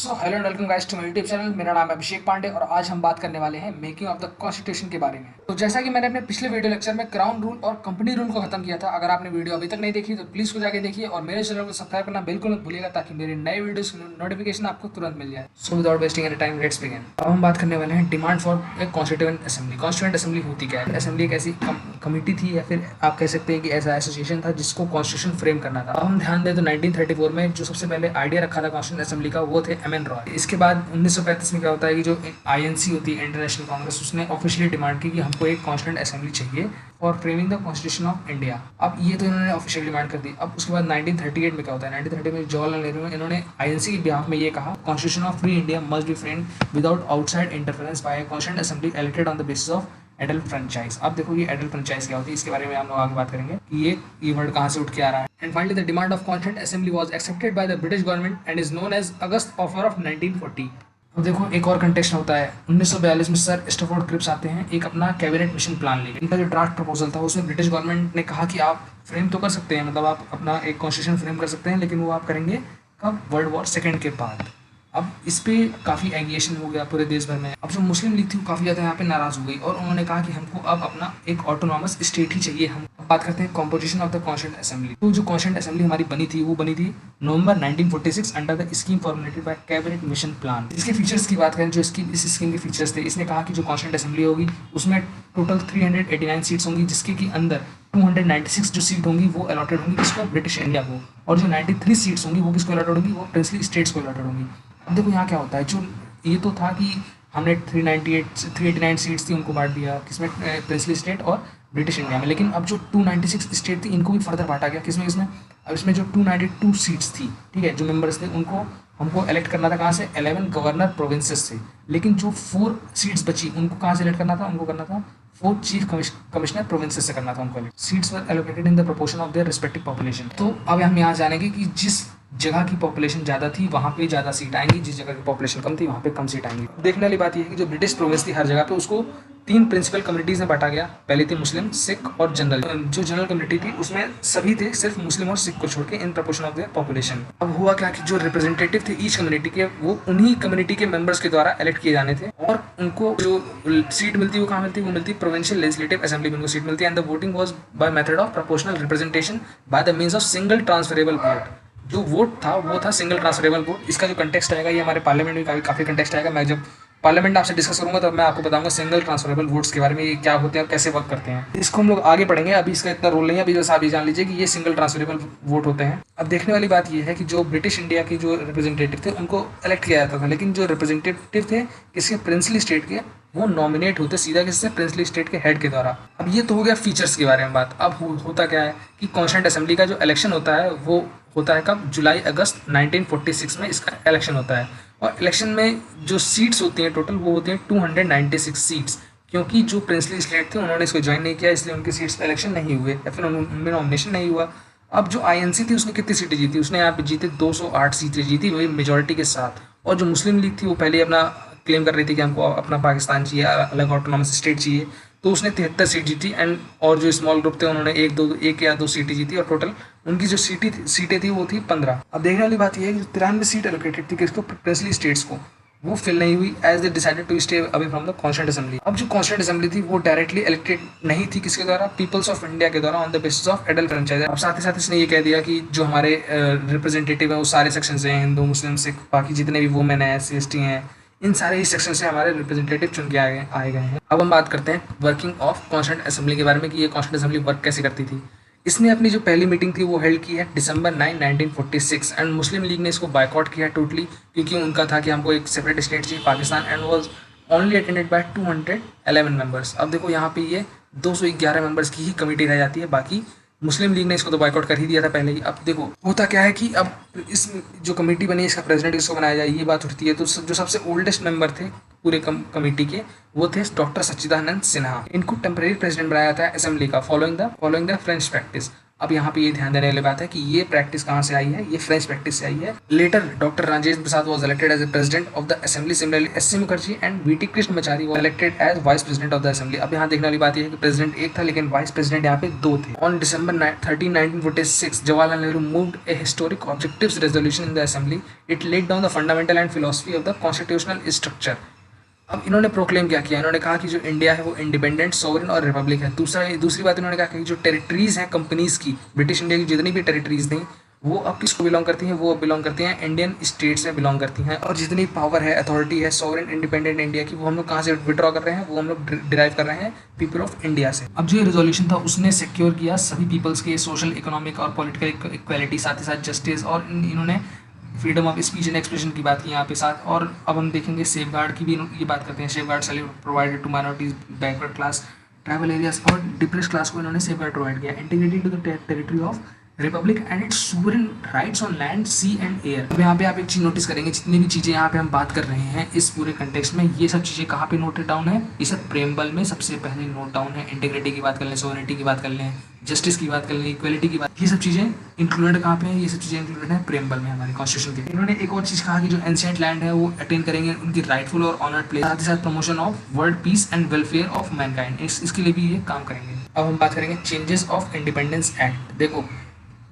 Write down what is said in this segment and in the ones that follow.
So hello and welcome guys to my YouTube channel. मेरा नाम है अभिषेक पांडे और आज हम बात करने वाले हैं मेकिंग ऑफ द कॉन्स्टिट्यूशन के बारे में। तो जैसा कि मैंने अपने पिछले वीडियो लेक्चर में क्राउन रूल और कंपनी रूल को खत्म किया था, अगर आपने वीडियो अभी तक नहीं देखी तो प्लीज को जाके देखिए और मेरे चैनल को सब्सक्राइब करना बिल्कुल मत भूलिएगा ताकि मेरे नए वीडियोस की नोटिफिकेशन आपको तुरंत मिल जाए। So without wasting any time let's begin. अब हम बात करने वाले हैं demand for a constituent assembly. Constituent assembly होती क्या है? असेंबली एक ऐसी कमिटी थी या फिर आप कह सकते हैं कि ऐसा एसोसिएशन था जिसको कॉन्स्टिट्यूशन फ्रेम करना था। अब हम ध्यान दें तो 1934 में जो सबसे पहले आइडिया रखा था कॉन्स्टिट्यूएंट असेंबली का वो थे एम एन रॉय। इसके बाद 1935 में क्या होता है कि जो आईएनसी होती है इंटरनेशनल कांग्रेस, उसने ऑफिशियली डिमांड की कि हमको एक कॉन्स्टिट्यूएंट असेंबली चाहिए for framing the constitution of India. अब ये तो इन्होंने ऑफिशियल डिमांड कर दी। अब उसके बाद 1938 में क्या होता है, 1930 में जवाहरलाल नेहरू ने इन्होंने आईएनसी के बिहाफ में ये कहा constitution of free India must be framed without outside interference by a constituent assembly elected on the basis of adult franchise. अब देखो ये एडल्ट फ्रेंचाइज क्या होती है, इसके बारे में हम लोग आगे बात करेंगे कि ये वर्ड कहाँ से उठ के आ रहा है। And finally the demand of constituent assembly was accepted by the British government and is known as August offer of 1940। अब देखो एक और कंटेक्स्ट होता है। 1942 में सर स्टैफोर्ड क्रिप्स आते हैं एक अपना कैबिनेट मिशन प्लान लेके। इनका जो ड्राफ्ट प्रपोजल था उसमें ब्रिटिश गवर्नमेंट ने कहा कि आप फ्रेम तो कर सकते हैं, मतलब आप अपना एक कॉन्स्टिट्यूशन फ्रेम कर सकते हैं, लेकिन वो आप करेंगे कब? वर्ल्ड वॉर सेकेंड के बाद। अब इस पे काफ़ी एगिएशन हो गया पूरे देश भर में। अब जो मुस्लिम लीग थी वो काफ़ी ज़्यादा यहाँ पे नाराज़ हो गई और उन्होंने कहा कि हमको अब अपना एक ऑटोनॉमस स्टेट ही चाहिए। हम अब बात करते हैं composition of the constituent assembly. तो जो कॉन्स्टिट्यूएंट असेंबली हमारी बनी थी वो बनी थी नवंबर 1946 under the scheme formulated bye cabinet mission plan. इसके फीचर्स की बात करें, जो इस स्कीम के फीचर्स थे, इसने कहा कि जो कॉन्स्टिट्यूएंट असेंबली होगी उसमें टोटल 389 सीट्स होंगी, जिसके की अंदर 296 जो सीट होंगी वो अलॉटेड होंगी किसको? ब्रिटिश इंडिया को। और जो 93 सीट्स होंगी वो किसको अलॉटेड होंगी? वो प्रिंसली स्टेट्स को अलॉटेड होंगी। अब देखो यहाँ क्या होता है, जो ये तो था कि हमने 389 सीट्स थी उनको बांट दिया किसमें? प्रिंसली स्टेट और ब्रिटिश इंडिया में। लेकिन अब जो 296 स्टेट थी इनको भी फर्दर बांटा गया किसमें? अब इसमें जो 292 सीट्स थी, ठीक है, जो मेंबर्स थे उनको हमको इलेक्ट करना था कहाँ से? 11 गवर्नर प्रोविंसेस से। लेकिन जो 4 सीट्स बची उनको कहाँ से इलेक्ट करना था? उनको करना था 4 चीफ कमिश्नर प्रोविंसेस से करना था उनको elect. Seats were allocated in the proportion of their respective population. तो अब हम यहाँ जानेंगे कि जिस जगह की पॉपुलेशन ज़्यादा थी वहाँ पे ज़्यादा सीट आएंगी, जिस जगह की पॉपुलेशन कम थी वहाँ पे कम सीट आएंगी। देखने वाली बात यह है कि जो ब्रिटिश प्रोविंस थी हर जगह पे उसको 3 प्रिंसिपल कम्युनिटीज़ में बांटा गया। पहली थी मुस्लिम, सिख और जनरल। जो जनरल कम्युनिटी थी उसमें सभी थे सिर्फ मुस्लिम और सिख को छोड़ के in proportion of their population. अब हुआ क्या कि जो रिप्रेजेंटेटिव थे ईच कम्युनिटी के वो उन्हीं कम्युनिटी के मेंबर्स के द्वारा इलेक्ट किए जाने थे और उनको जो सीट मिलती वो कहाँ मिलती? वो मिलती प्रोविंशियल लेजिस्लेटिव असेंबली में उनको सीट मिलती है। And the voting was by method of proportional representation by the means of single transferable vote. जो वोट था वो था सिंगल ट्रांसफरेबल वोट। इसका जो कंटेक्स्ट आएगा ये हमारे पार्लियामेंट में काफ़ी कंटेक्स्ट आएगा। मैं जब पार्लियामेंट आपसे डिस्कस करूंगा तब मैं आपको बताऊंगा सिंगल ट्रांसफरेबल वोट्स के बारे में, ये क्या होते हैं और कैसे वर्क करते हैं। इसको हम लोग आगे पढ़ेंगे, अभी इसका इतना रोल नहीं है। अभी बस आप ये जान लीजिए कि ये सिंगल ट्रांसफरेबल वोट होते हैं। अब देखने वाली बात ये है कि जो ब्रिटिश इंडिया के जो रिप्रेजेंटेटिव थे उनको इलेक्ट किया जाता था, लेकिन जो रिप्रेजेंटेटिव थे किसके? प्रिंसली स्टेट के, वो नॉमिनेट होते सीधा किससे? प्रिंसली स्टेट के हेड के द्वारा। अब ये तो हो गया फीचर्स के बारे में बात। अब होता क्या है कि कॉन्स्टिट्यूएंट असेंबली का जो इलेक्शन होता है वो होता है कब? जुलाई अगस्त 1946 में इसका इलेक्शन होता है। और इलेक्शन में जो सीट्स होती हैं टोटल वो होती हैं 296 सीट्स। क्योंकि जो प्रिंसली स्टेट थे उन्होंने इसको ज्वाइन नहीं किया इसलिए उनकी सीट्स पर इलेक्शन नहीं हुए या फिर उनमें नॉमिनेशन नहीं हुआ। अब जो आईएनसी थी उसने कितनी सीटें जीती? उसने यहाँ पे जीते 208 सीटें जीती, वही मेजोरिटी के साथ। और जो मुस्लिम लीग थी वो पहले अपना क्लेम कर रही थी कि हमको अपना पाकिस्तान चाहिए, अलग ऑटोनॉमस स्टेट चाहिए, तो उसने 73 सीट जीती। एंड और जो स्मॉल ग्रुप थे उन्होंने एक या दो सीटें जीती और टोटल उनकी जो सीटें थी वो थी 15। अब देखने वाली बात यह है कि 93 सीट एलोकेटेड थी किसको? प्रिंसली स्टेट्स को, वो फिल नहीं हुई as they decided to stay away from the constituent assembly. अब जो कॉन्स्टिट्यूएंट असेंबली थी वो डायरेक्टली इलेक्टेड नहीं थी किसके द्वारा? पीपल्स ऑफ इंडिया के द्वारा on the basis of adult franchise. अब साथ ही साथ इसने ये कह दिया कि जो हमारे रिप्रेजेंटेटिव है वो सारे सेक्शन से हैं, हिंदू मुस्लिम सिख बाकी जितने भी वुमेन है SC ST हैं, इन सारे ही सेक्शन से हमारे रिप्रेजेंटेटिव चुन के आए गए हैं। अब हम बात करते हैं वर्किंग ऑफ कॉन्स्टिट्यूएंट असेंबली के बारे में कि ये कॉन्स्टिट्यूएंट असेंबली वर्क कैसे करती थी। इसने अपनी जो पहली मीटिंग थी वो हेल्ड की है December 9, 1946 एंड मुस्लिम लीग ने इसको बायकॉट किया टोटली, क्योंकि उनका था कि हमको एक सेपरेट स्टेट चाहिए Pakistan, and was only attended by 211 members. अब देखो यहाँ पे ये 211 मेंबर्स की ही कमेटी रह जाती है, बाकी मुस्लिम लीग ने इसको तो बायकॉट कर ही दिया था पहले ही। अब देखो होता क्या है कि अब इस जो कमेटी बनी इसका प्रेसिडेंट किसको बनाया जाए ये बात उठती है। तो जो सबसे ओल्डेस्ट मेंबर थे पूरे कमेटी के वो थे डॉक्टर सच्चिदानंद सिन्हा। इनको टेम्परेरी प्रेसिडेंट बनाया था असेंबली का फॉलोइंग द फ्रेंच प्रैक्टिस। अब यहाँ पे ये ध्यान देने वाली बात है कि ये प्रैक्टिस कहाँ से आई है, ये फ्रेंच प्रैक्टिस से आई है। Later doctor Rajendra Prasad was elected as a president of the assembly. Similarly S C. Mukherjee and V T. Krishnamachari was elected as vice president of the assembly. अब यहाँ देखने वाली बात ये है कि प्रेसिडेंट एक था लेकिन वाइस प्रेसिडेंट यहाँ पे 2 थे। On December 13, 1946 Jawaharlal Nehru moved A historic objectives resolution in the assembly. It laid down the fundamental and philosophy of the constitutional structure. अब इन्होंने प्रोक्लेम क्या किया, इन्होंने कहा कि जो इंडिया है वो इंडिपेंडेंट, सोवरेन और रिपब्लिक है। दूसरी बात इन्होंने कहा कि जो टेरिटरीज हैं कंपनीज की, ब्रिटिश इंडिया की जितनी भी टेरिटरीज थी वो अब किसको बिलोंग करती हैं, वो अब बिलोंग करती हैं इंडियन स्टेट्स में बिलोंग करती हैं। और जितनी पावर है, अथॉरिटी है सोवरेन इंडिपेंडेंट इंडिया की, वो हम लोग कहाँ से विड्रॉ कर रहे हैं, वो हम लोग डिराइव कर रहे हैं पीपल ऑफ इंडिया से। अब जो ये रेजोल्यूशन था उसने सिक्योर किया सभी पीपल्स के सोशल, इकोनॉमिक और पॉलिटिकल इक्वालिटी, साथ ही साथ जस्टिस, और इन्होंने freedom of speech and expression की बात की यहाँ पे साथ। और अब हम देखेंगे सेफ गार्ड की भी ये बात करते हैं। Safeguard shall provided to minorities, backward class, tribal areas और डिप्रेस्ड क्लास को इन्होंने सेफ गार्ड प्रोवाइड किया। Integrity to the territory of republic and its sovereign rights on land, sea and air. अब यहाँ पे आप एक चीज नोटिस करेंगे, जितनी भी चीज़ें यहाँ पे हम बात कर रहे हैं इस पूरे कंटेक्स्ट में, ये सब चीज़ें कहाँ पे नोटेड डाउन है, ये सब प्रेम्बल में सबसे पहले नोट डाउन है। इंटीग्रिटी की बात कर लें, सोवरेनिटी की बात कर लें, जस्टिस की बात कर लें, इक्वलिटी की बात, ये सब चीज़ें इंक्लूडेड कहाँ पे हैं, ये सब चीज़ें इंक्लूडेड है प्रेम्बल में हमारे कॉन्स्टिट्यूशन के। इन्होंने एक और चीज़ कहा कि जो एंशिएंट लैंड है वो अटेन करेंगे उनकी राइटफुल और ऑनर्ड प्लेस, साथ ही साथ promotion of world peace and welfare of Mankind, इसके लिए भी ये काम करेंगे। अब हम बात करेंगे चेंजेस ऑफ इंडिपेंडेंस एक्ट। देखो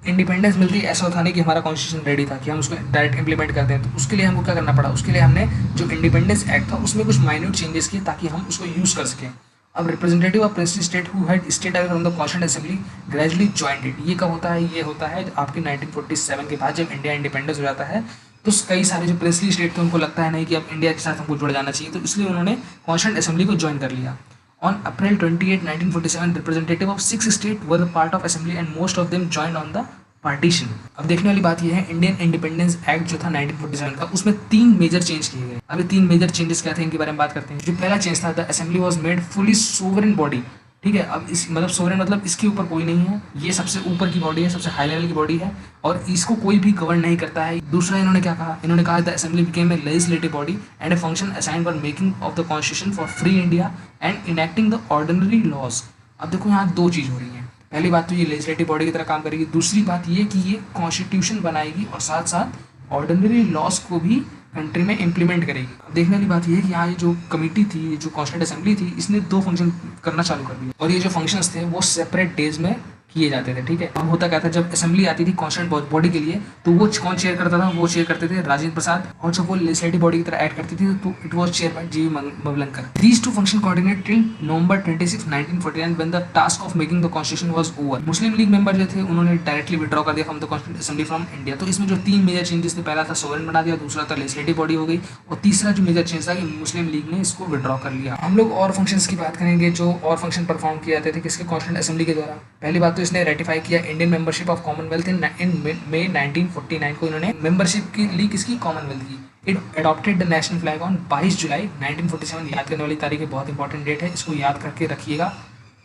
इंडिपेंडेंस मिलती है, ऐसा होता नहीं कि हमारा कॉन्स्टिट्यूशन रेडी था कि हम उसको डायरेक्ट इंप्लीमेंट कर दें, तो उसके लिए हमको क्या करना पड़ा, उसके लिए हमने जो इंडिपेंडेंस एक्ट था उसमें कुछ माइन्यूट चेंजेस किए ताकि हम उसको यूज़ कर सकें। अब representative of principal state who had stayed from the constituent assembly gradually joined it. ये कब होता है, ये होता है आपके 1947 के बाद, जब इंडिया इंडिपेंडेंस हो जाता है तो कई सारे जो प्रिंसली स्टेट थे उनको लगता है नहीं कि अब इंडिया के साथ हमको जुड़ जाना चाहिए, तो इसलिए उन्होंने कॉन्स्टिट्यूंट असेंबली को ज्वाइन कर लिया। On April 28, 1947, representative of 6 states were the part of assembly and most of them joined on the partition। अब देखने वाली बात यह है, इंडियन इंडिपेंडेंस एक्ट जो था 1947 का, उसमें 3 मेजर चेंज किए गए। अब ये 3 मेजर चेंजेस क्या थे इनके बारे में बात करते हैं। जो पहला चेंज था, the assembly was made fully sovereign body. ठीक है, अब इस मतलब सोवरेन मतलब इसके ऊपर कोई नहीं है, ये सबसे ऊपर की बॉडी है, सबसे हाई लेवल की बॉडी है और इसको कोई भी गवर्न नहीं करता है। दूसरा इन्होंने क्या कहा, इन्होंने कहा the assembly became a legislative body and a function assigned for making of the constitution for free India and enacting the ordinary laws. अब देखो यहाँ 2 चीज़ हो रही है। पहली बात तो ये लेजिस्लेटिव बॉडी की तरह काम करेगी, दूसरी बात ये कि ये कॉन्स्टिट्यूशन बनाएगी और साथ साथ ऑर्डिनरी लॉज को भी कंट्री में इम्प्लीमेंट करेगी। अब देखने वाली बात ये है कि यहाँ ये जो कमेटी थी, जो कॉन्स्टिट्यूंट असेंबली थी, इसने 2 फंक्शन करना चालू कर दिया और ये जो फंक्शंस थे वो सेपरेट डेज में किए जाते थे। ठीक है, अब होता क्या था, जब असेंबली आती थी कॉन्स्टिट्यूंट बॉडी के लिए तो वो कौन चेयर करता था, वो चेयर करते थे राजेंद्र प्रसाद, और जब वो लेजिस्लेटिव बॉडी की तरह एक्ट करती थी तो it was chair by G Mavalankar. These 2 function coordinate till November 26, 1949 when the task of making the constitution was over. Muslim league member जो थे उन्होंने डायरेक्टली विड्रॉ कर दिया from the constituent assembly from India. तो इसमें जो 3 मेजर चेंजेस थे, पहला था सोवरेन बना दिया, दूसरा था लेजिस्लेटिव बॉडी हो गई और तीसरा जो मेजर चेंज था कि मुस्लिम लीग ने इसको विड्रॉ कर लिया। हम लोग और फंक्शंस की बात करेंगे जो और फंक्शन परफॉर्म किए जाते थे किसके, कॉन्स्टिट्यूंट असेंबली के द्वारा। पहली बात तो इसने रेटिफाई किया इंडियन मेंबरशिप ऑफ कॉमनवेल्थ इन मई 1949 को इन्होंने मेंबरशिप की ली किसकी, कॉमनवेल्थ की। It adopted the national flag on 22 जुलाई 1947। याद करने वाली तारीख है, बहुत इंपॉर्टेंट डेट है, इसको याद करके रखिएगा।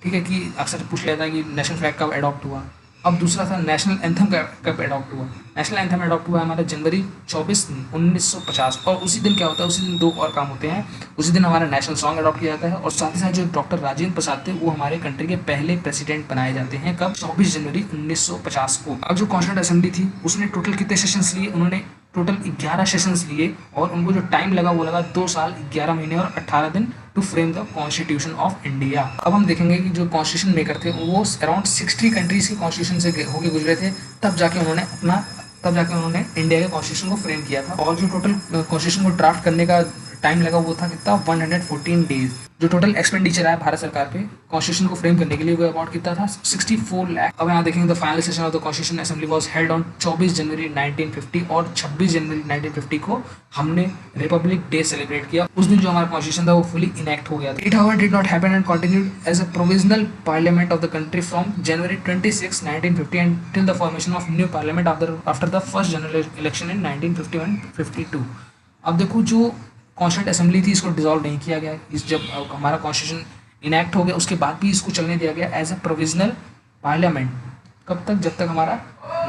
ठीक है, कि अक्सर पूछ लेता है कि नेशनल फ्लैग कब अडॉप्ट हुआ। अब दूसरा था नेशनल एंथम कब अडॉप्ट हुआ। नेशनल एंथम अडॉप्ट हुआ हमारा जनवरी 24, 1950 और उसी दिन क्या होता है, उसी दिन 2 और काम होते हैं। उसी दिन हमारा नेशनल सॉन्ग अडॉप्ट किया जाता है और साथ ही साथ जो डॉक्टर राजेंद्र प्रसाद थे वो हमारे कंट्री के पहले प्रेसिडेंट बनाए जाते हैं। कब, 24 जनवरी 1950 को। अब जो कॉन्स्टिट्यूंट असेंबली थी उसने टोटल कितने सेशंस लिए, उन्होंने टोटल 11 सेशंस लिए और उनको जो टाइम लगा वो लगा 2 साल 11 महीने और 18 दिन to frame the constitution of India. अब हम देखेंगे कि जो कॉन्स्टिट्यूशन मेकर थे वो अराउंड 60 कंट्रीज के कॉन्स्टिट्यूशन से होके गुजरे थे, तब जाके उन्होंने इंडिया के कॉन्स्टिट्यूशन को फ्रेम किया था। और जो टोटल कॉन्स्टिट्यूशन को ड्राफ्ट करने का टाइम लगा वो था कितना, 114 डेज। जो टोटल एक्सपेंडिचर आया भारत सरकार पे कॉन्स्टिट्यूशन को फ्रेम करने के लिए वो अबाउट कितना था, 64 लाख। अब यहाँ देखेंगे the final session of the constitution assembly was held on 24 जनवरी 1950 और 26 जनवरी 1950 को हमने रिपब्लिक डे सेलिब्रेट किया। उस दिन जो हमारा कॉन्स्टिट्यूशन था वो फुली इनैक्ट हो गया था। It however did not happen and continued as a provisional parliament of the country from January 26, 1950 and till the formation of new parliament after the first general election in 1951-52। अब देखो जो constituent assembly थी इसको dissolve नहीं किया गया। इस जब हमारा कॉन्स्टिट्यूशन इनैक्ट हो गया उसके बाद भी इसको चलने दिया गया एज अ प्रोविजनल पार्लियामेंट। कब तक, जब तक हमारा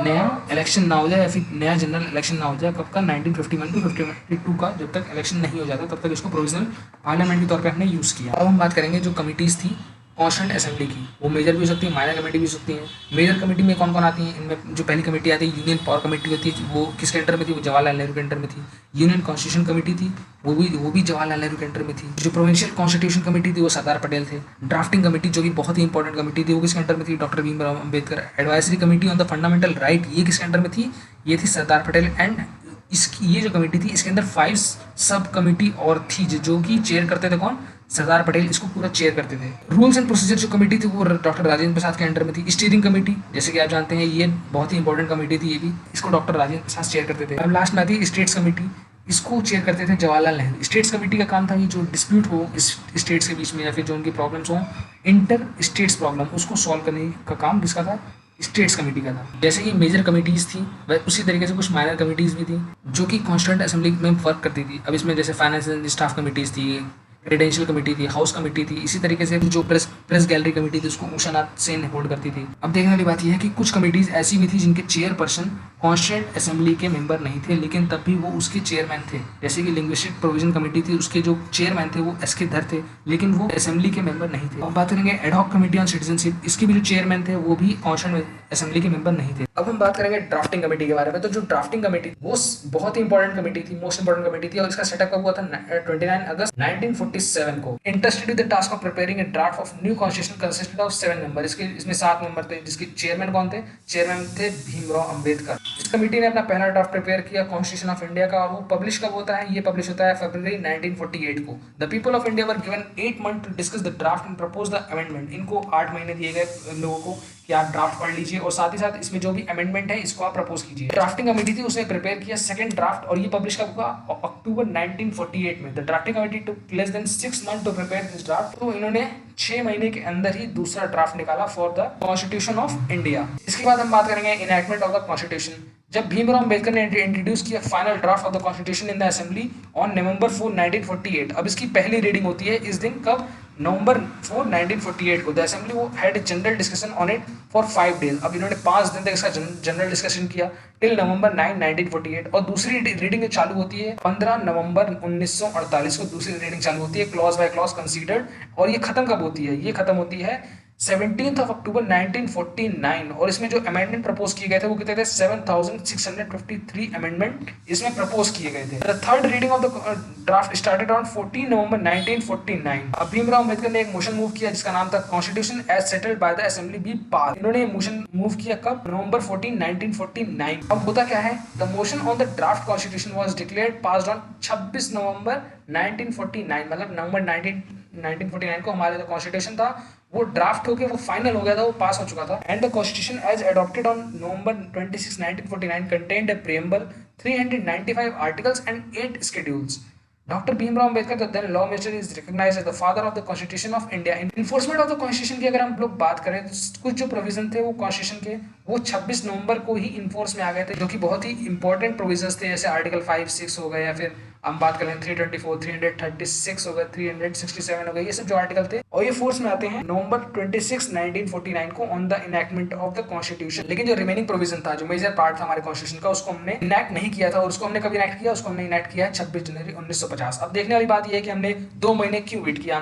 नया इलेक्शन ना हो जाए या फिर नया जनरल इलेक्शन ना हो जाए। कब का, 1951-52 का जब तक इलेक्शन नहीं हो जाता तब तक इसको प्रोविजनल पार्लियामेंट के तौर पे हमने यूज़ किया। अब हम बात करेंगे जो कमिटीज़ थी कॉन्स्टिट्यूंट असेंबली की। वो मेजर भी हो सकती है, माइनर कमेटी भी हो सकती है। मेजर कमेटी में कौन कौन आती है, इनमें जो पहली कमेटी आती है यूनियन पावर कमेटी होती है, वो किसके अंडर में थी, वो जवाहरलाल नेहरू के अंडर में थी। यूनियन कॉन्स्टिट्यूशन कमेटी थी, वो भी जवाहरलाल नेहरू के अंडर में थी। जो प्रोविंशियल कॉन्स्टिट्यूशन कमेटी थी वो सरदार पटेल थे। ड्राफ्टिंग कमेटी जो कि बहुत ही इंपॉर्टेंट कमेटी थी वो किसके अंडर में थी, doctor Bhimrao Ambedkar. Advisory committee on the fundamental right ये किसके अंडर में थी, ये थी सरदार पटेल। एंड इसकी ये जो कमेटी थी इसके अंदर 5 सब कमेटी और थी जो कि चेयर करते थे कौन, सरदार पटेल इसको पूरा चेयर करते थे। रूल्स एंड प्रोसीजर जो कमेटी थी वो डॉक्टर राजेंद्र प्रसाद के अंडर में थी। स्टीयरिंग कमेटी जैसे कि आप जानते हैं ये बहुत ही इंपॉर्टेंट कमेटी थी, ये भी इसको डॉक्टर राजेंद्र प्रसाद चेयर करते थे। अब लास्ट में आती है स्टेट्स कमेटी, इसको चेयर करते थे जवाहरलाल नेहरू। स्टेट्स कमेटी का काम था कि जो डिस्प्यूट हो इस स्टेट्स के बीच में या फिर जो उनकी प्रॉब्लम्स हो, इंटर स्टेट्स प्रॉब्लम, उसको सॉल्व करने का काम किसका था, स्टेट्स कमेटी का था। जैसे कि मेजर कमेटीज थी वह उसी तरीके से कुछ माइनर कमेटीज भी थी जो कि कॉन्स्टिट्यूंट असेंबली में वर्क करती थी। अब इसमें जैसे फाइनेंस एंड स्टाफ कमेटीज थी, क्रेडेंशियल कमेटी थी, हाउस कमेटी थी। इसी तरीके से जो प्रेस गैलरी कमेटी थी उसको उषा नाथ सेन होल्ड करती थी। अब देखने वाली बात यह है कि कुछ कमेटीज ऐसी भी थी जिनके चेयरपर्सन कॉन्स्टिट्यूंट असेंबली के मेंबर नहीं थे, लेकिन तब भी वो उसके चेयरमैन थे। जैसे कि लिंग्विस्टिक प्रोविजन कमेटी थी, उसके जो चेयरमैन थे वो एस.के. धर थे, लेकिन वो असेंबली के मेंबर नहीं थे। अब बात करेंगे एडहॉक कमेटी ऑन सिटीजनशिप, इसके भी जो चेयरमैन थे वो भी कॉन्स्टिट्यूंट असेंबली के मेंबर नहीं थे। अब हम बात करेंगे ड्राफ्टिंग कमेटी के बारे में। तो जो ड्राफ्टिंग कमेटी वो बहुत ही इंपॉर्टेंट कमेटी थी, मोस्ट इंपॉर्टेंट कमेटी थी, और इसका सेटअप कब हुआ था 29 अगस्त 1947 को। Interested with the task of preparing a draft of new constitution consisted of 7 member. इसमें 7 मेंबर थे, जिसके चेयरमैन कौन थे, चेयरमैन थे भीमराव अंबेडकर। इस कमेटी ने अपना पहला ड्राफ्ट प्रिपेयर किया कॉन्स्टिट्यूशन ऑफ इंडिया का, और वो पब्लिश कब होता है, ये पब्लिश होता है फरवरी 1948 को। The people of India were given 8 month to discuss the draft and propose the amendment. इनको 8 महीने दिए गए लोगों को कि आप ड्राफ्ट पढ़ लीजिए और साथ ही साथ इसमें जो भी अमेंडमेंट है इसको आप प्रपोज कीजिए। ड्राफ्टिंग कमेटी थी उसने प्रिपेयर किया सेकंड ड्राफ्ट, और ये पब्लिश कब हुआ, अक्टूबर 1948 में। The drafting committee took less than 6 month to prepare this draft. तो इन्होंने 6 महीने के अंदर ही दूसरा ड्राफ्ट निकाला for the constitution of India. इसके बाद हम बात करेंगे इनैक्टमेंट ऑफ द कॉन्स्टिट्यूशन। जब भीमराव अंबेडकर ने इंट्रोड्यूस किया final draft of the constitution in the assembly on November 4 1948। अब इसकी पहली रीडिंग होती है इस दिन, कब, नवंबर 4 1948 को। द असेंबली वो had general discussion on it for 5 days. अब इन्होंने 5 दिन तक इसका जनरल डिस्कशन किया टिल नवंबर 9 1948। और दूसरी रीडिंग चालू होती है 15 नवंबर 1948 को। दूसरी रीडिंग चालू होती है क्लॉज बाय क्लॉज कंसीडर्ड, और ये खत्म कब होती है, ये खत्म होती है 17 अक्टूबर 1949। और इसमें जो अमेंडमेंट प्रपोज किए गए थे वो कितने थे, 7653 अमेंडमेंट इसमें प्रपोज किए गए थे। The third reading of the draft started on 14 नवंबर 1949। अब भीमराव अंबेडकर ने एक मोशन मूव किया जिसका नाम था constitution as settled by the assembly be pass. इन्होंने मोशन मूव किया कब, नवंबर 14 1949। अब होता क्या है, the motion on the draft constitution was declared passed on 26 नवंबर 1949। मतलब नवंबर 1949 को हमारा जो कॉन्स्टिट्यूशन था वो ड्राफ्ट होके वो फाइनल हो गया था, वो पास हो चुका था। And the constitution as adopted on November 26 1949 contained a preamble, 395 articles and 8 schedules. Doctor Bhimrao Ambedkar the then law minister is recognised as the father of the constitution of India. Enforcement of the constitution की अगर हम लोग बात करें तो कुछ जो provision थे वो कॉन्स्टिट्यूशन के वो 26 नवंबर को ही इन्फोर्स में आ गए थे, जो कि बहुत ही इंपॉर्टेंट प्रोविजंस थे। जैसे आर्टिकल 5, 6 हो गए, या फिर हम बात करें 324, 336 हो गए, 367 हो गए, ये सब जो आर्टिकल थे और ये फोर्स में आते हैं नवंबर 26 1949 को on the enactment of the constitution. लेकिन जो रिमेनिंग प्रोविजन था, जो मेजर पार्ट था हमारे कॉन्स्टिट्यूशन का, उसको हमने इनैक्ट नहीं किया था। और उसको हमने कब इनैक्ट किया, उसको हमने इनैक्ट किया है 26 जनवरी 1950। अब देखने वाली बात यह है कि हमने 2 महीने क्यों वेट किया।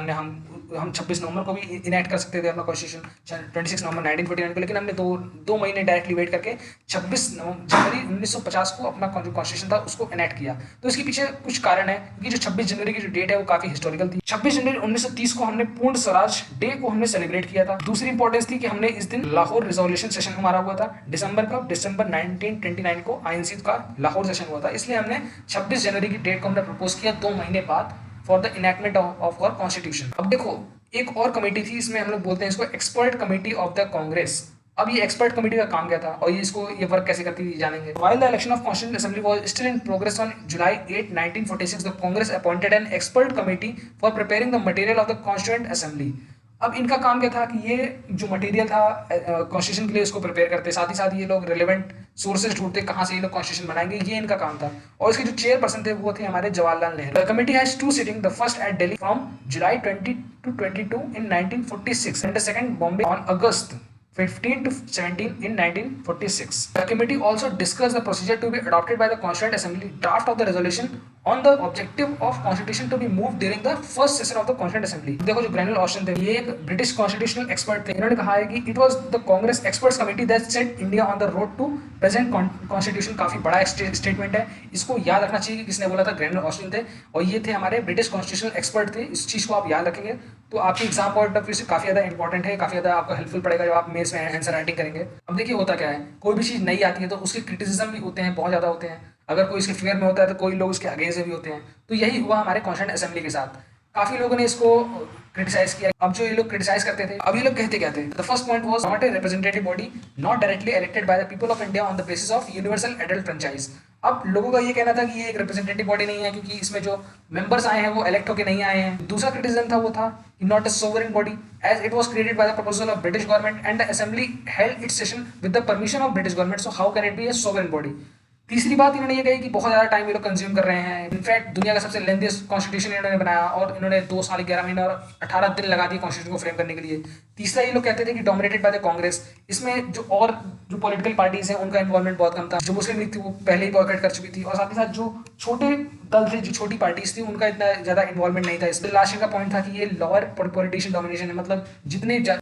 हम 26 नवंबर को भी इनैक्ट कर सकते थे अपना कॉन्स्टिट्यूशन 26 नवंबर 1949 को, लेकिन हमने दो महीने डायरेक्टली वेट करके 26 जनवरी 1950 को अपना जो कॉन्स्टिट्यूशन था उसको इनैक्ट किया। तो इसके पीछे कुछ कारण है, क्योंकि जो 26 जनवरी की जो डेट है वो काफी हिस्टोरिकल थी। 26 जनवरी 1930 को हमने पूर्ण स्वराज डे को हमने सेलिब्रेट किया था। दूसरी इंपॉर्टेंस थी कि हमने इस दिन लाहौर रिजोल्यूशन सेशन हमारा हुआ था दिसंबर 1929 को आईएनसी का लाहौर सेशन हुआ था। इसलिए हमने 26 जनवरी की डेट को हमने प्रपोज किया 2 महीने बाद for the enactment of our constitution. अब देखो एक और कमेटी थी, इसमें हम लोग बोलते हैं इसको expert committee of the Congress. अब ये एक्सपर्ट कमेटी का काम क्या था और ये वर्क कैसे करती थी जानेंगे। While the election of Constituent Assembly was still in progress on July 8, 1946, the Congress appointed an expert committee for preparing the material of the Constituent Assembly. अब इनका काम क्या था कि ये जो मटेरियल था कॉन्स्टिट्यूशन के लिए उसको प्रिपेयर करते, साथ ही साथ ये लोग रिलेवेंट सोर्सेज ढूंढते कहाँ से ये लोग कॉन्स्टिट्यूशन बनाएंगे, ये इनका काम था। और इसके जो चेयरपर्सन थे वो थे हमारे Jawaharlal Nehru. The committee has 2 sitting, the first at Delhi from July 20 to 22 in 1946 and the second Bombay on August 15 to 17 in 1946. The committee also discussed the procedure to be adopted by the Constituent Assembly, draft of the resolution on the objective of constitution to be move during the first session of the constituent assembly. देखो जो ग्रैनुअल Austin थे ये एक British constitutional expert थे। इन्होंने कहा है कि it was the Congress experts committee that set India on the road to present constitution. काफी बड़ा स्टेटमेंट है, इसको याद रखना चाहिए कि किसने बोला था, ग्रैनुअल ऑस्टिन थे और ये थे हमारे ब्रिटिश कॉन्स्टिट्यूशनल एक्सपर्ट थे। इस चीज को आप याद रखेंगे तो आपकी एग्जाम पॉइंट ऑफ व्यू से काफी ज्यादा इंपॉर्टेंट है, काफी ज्यादा आपको हेल्पफुल पड़ेगा जब आप मेंस में आंसर राइटिंग करेंगे। अब देखिए होता क्या है, कोई भी चीज नई आती है तो उसके क्रिटिसिज्म भी होते हैं, बहुत ज्यादा होते हैं। अगर कोई इसके फेवर में होता है तो कोई लोग उसके अगेंस्ट भी होते हैं। तो यही हुआ हमारे कॉन्स्टिट्यूंट असेंबली के साथ, काफी लोगों ने इसको क्रिटिसाइज किया। अब जो ये लोग क्रिटिसाइज करते थे, अब ये लोग कहते क्या थे, the first point was not a representative body not directly elected by the people of India on the basis of universal adult franchise. अब लोगों का ये कहना था कि ये एक रिप्रेजेंटेटिव बॉडी नहीं है क्योंकि इसमें जो मेंबर्स आए हैं वो इलेक्ट होकर नहीं आए हैं। दूसरा क्रिटिसिज्म था वो था कि not a sovereign body as it was created by the proposal of British government and the assembly held its session with the permission of British government, so how can it be a sovereign body. तीसरी बात इन्होंने ये कही कि बहुत ज़्यादा time ये लोग कंज्यूम कर रहे हैं। इनफैक्ट दुनिया का सबसे लेंथीएस्ट कॉन्स्टिट्यूशन इन्होंने बनाया और इन्होंने 2 साल 11 महीने और 18 दिन लगा दिए कॉन्स्टिट्यूशन को फ्रेम करने के लिए। तीसरा ये लोग कहते थे कि डोमिनेटेड बाय द कांग्रेस, इसमें जो पॉलिटिकल पार्टीज हैं उनका इन्वॉल्वमेंट बहुत कम था। जो मुस्लिम लीग थी वो पहले ही बॉयकॉट कर चुकी थी और साथ ही साथ जो छोटे दल थे, जो छोटी पार्टीज थी, उनका इतना ज़्यादा इन्वॉल्वमेंट नहीं था। इसलिए लास्ट का पॉइंट था कि ये लॉयर पॉलिटिशियन डोमिनेशन है, मतलब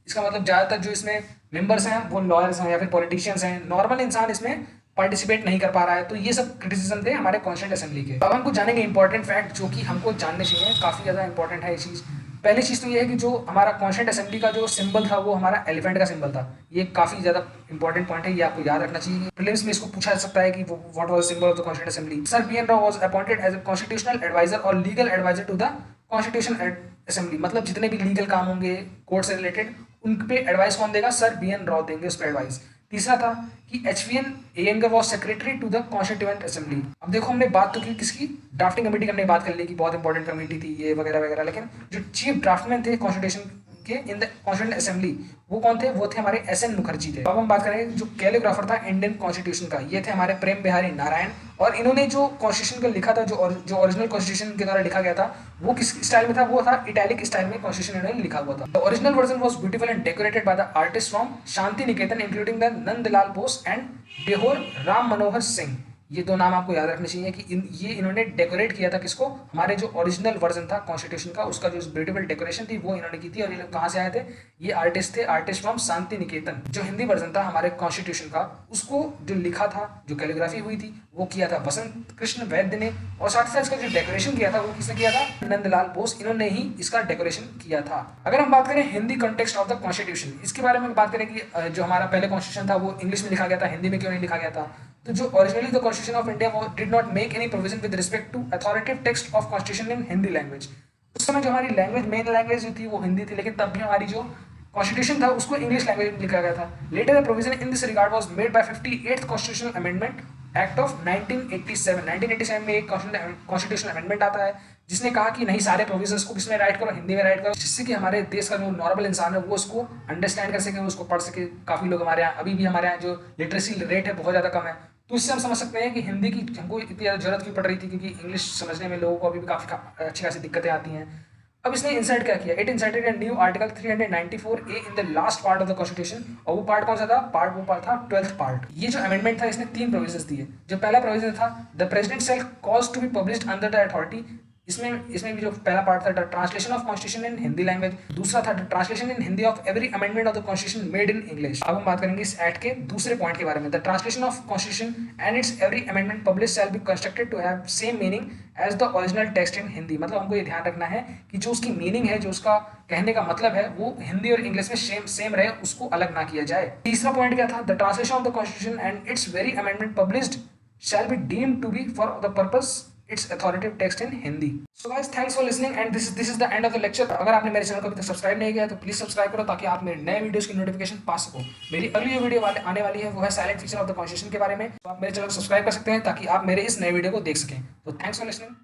इसका मतलब ज़्यादातर जो इसमें मेंबर्स हैं वो लॉयर्स हैं या फिर पॉलिटिशियंस हैं, नॉर्मल इंसान इसमें पार्टिसिपेट नहीं कर पा रहा है। तो ये सब क्रिटिसिज्म थे हमारे कॉन्स्टिट्यूंट असेंबली के। अब हमको जानेंगे इंपॉर्टेंट फैक्ट जो कि हमको जानने चाहिए, काफ़ी ज़्यादा इंपॉर्टेंट है ये चीज़। पहली चीज़ तो ये है कि जो हमारा कॉन्स्टिट्यूंट असेंबली का जो सिंबल था वो हमारा एलिफेंट का सिंबल था। ये काफ़ी ज़्यादा इंपॉर्टेंट पॉइंट है, ये आपको याद रखना चाहिए। प्रीलिम्स में इसको पूछा जा सकता है कि what was the symbol of the constituent assembly. Sir B N Rau was appointed as a constitutional adviser और legal adviser to the constitution assembly. मतलब जितने भी लीगल काम होंगे कोर्ट से रिलेटेड उन पे एडवाइस कौन देगा, सर बी एन राव देंगे उस पर एडवाइस। तीसरा था कि HVN Iyengar was secretary to the constituent assembly. अब देखो हमने बात तो की किसकी, ड्राफ्टिंग कमेटी की हमने बात कर ली कि बहुत इंपॉर्टेंट कमेटी थी ये वगैरह वगैरह, लेकिन जो चीफ ड्राफ्टमैन थे कॉन्स्टिट्यूशन के इन द कॉन्स्टिट्यूएंट असेंबली वो कौन थे, वो थे हमारे एस.एन. मुखर्जी थे। अब हम बात करेंगे जो कैलिग्राफर था इंडियन कॉन्स्टिट्यूशन का, ये थे हमारे प्रेम बिहारी नारायण। और इन्होंने जो कॉन्स्टिट्यूशन को लिखा था, जो ओरिजिनल कॉन्स्टिट्यूशन के द्वारा लिखा गया था वो किस स्टाइल में था, वो था इटैलिक स्टाइल में कॉन्स्टिट्यूशन इन्होंने लिखा हुआ था। The original version was beautiful and decorated by the artist from Shanti Niketan including the Nandlal Bose and Beohar Ram Manohar Singh. ये दो नाम आपको याद रखने चाहिए कि ये इन्होंने डेकोरेट किया था किसको, हमारे जो ओरिजिनल वर्जन था कॉन्स्टिट्यूशन का, उसका जो ब्यूटीफुल डेकोरेशन थी वो इन्होंने की थी। और ये लोग कहाँ से आए थे, ये आर्टिस्ट थे, आर्टिस्ट फ्रॉम शांति निकेतन। जो हिंदी वर्जन था हमारे कॉन्स्टिट्यूशन का, उसको जो लिखा था, जो कैलीग्राफी हुई थी वो किया था बसंत कृष्ण वैद्य ने, और साथ ही साथ इसका जो डेकोरेशन किया था वो किसने किया था, नंदलाल बोस, इन्होंने ही इसका डेकोरेशन किया था। अगर हम बात करें Hindi context of the constitution, इसके बारे में बात करें कि जो हमारा पहले कॉन्स्टिट्यूशन था वो इंग्लिश में लिखा गया था, हिंदी में क्यों नहीं लिखा गया था। तो जो originally the constitution of India did not make any provision with respect to authoritative text of constitution in Hindi language. उस समय जो हमारी लैंग्वेज, मेन लैंग्वेज जो थी वो हिंदी थी, लेकिन तब भी हमारी जो कॉन्स्टिट्यूशन था उसको इंग्लिश लैंग्वेज में लिखा गया था। Later the provision in this regard was made by 58th constitutional amendment act of 1987 में एक कॉन्स्टिट्यूशनल अमेंडमेंट आता है जिसने कहा कि नहीं, सारे प्रोविजंस को किसमें राइट करो, हिंदी में राइट करो, जिससे कि हमारे देश का जो नॉर्मल इंसान है वो उसको अंडरस्टैंड कर सके, उसको पढ़ सके। काफ़ी लोग हमारे यहाँ, अभी भी हमारे यहाँ जो लिटरेसी रेट है बहुत ज़्यादा कम है, तो इससे हम समझ सकते हैं कि हिंदी की हमको इतनी ज़्यादा जरूरत क्यों पड़ रही थी, क्योंकि इंग्लिश समझने में लोगों को अभी भी काफ़ी अच्छी खासी दिक्कतें आती हैं। अब इसने इंसर्ट क्या किया, it inserted a new article 394A in the last part of the constitution. और वो पार्ट कौन सा था, वो पार्ट था 12th पार्ट। ये जो अमेंडमेंट था इसने 3 प्रोविजंस दिए। जो पहला प्रोविजन था, the president shall cause to be published under the authority. इसमें भी जो पहला पार्ट था, translation of constitution in Hindi language. दूसरा था translation in Hindi of every amendment of the constitution made in English. अब हम बात करेंगे इस एक्ट के दूसरे पॉइंट के बारे में, the translation of constitution and its every amendment publish shall be constructed to have same meaning as the original text in Hindi. मतलब हमको ये ध्यान रखना है कि जो उसकी मीनिंग है, जो उसका कहने का मतलब है, वो हिंदी और इंग्लिश में सेम रहे, उसको अलग ना किया जाए। तीसरा पॉइंट क्या था, the translation of the constitution and it's very amendment published shall be deemed to be for the purpose its authoritative text in Hindi. So guys, thanks for listening and this is the end of the lecture. अगर आपने मेरे channel को अभी तक subscribe नहीं किया है तो प्लीज सब्सक्राइब करो ताकि आप मेरे नए वीडियोस की नोटिफिकेशन पा सको। मेरी अगली जो वीडियो आने वाली है वो है silent feature of the constitution के बारे में, तो आप मेरे चैनल को सब्सक्राइब कर सकते हैं ताकि आप मेरे इस नए वीडियो को देख सकें। तो थैंक्स फॉर लिसनिंग।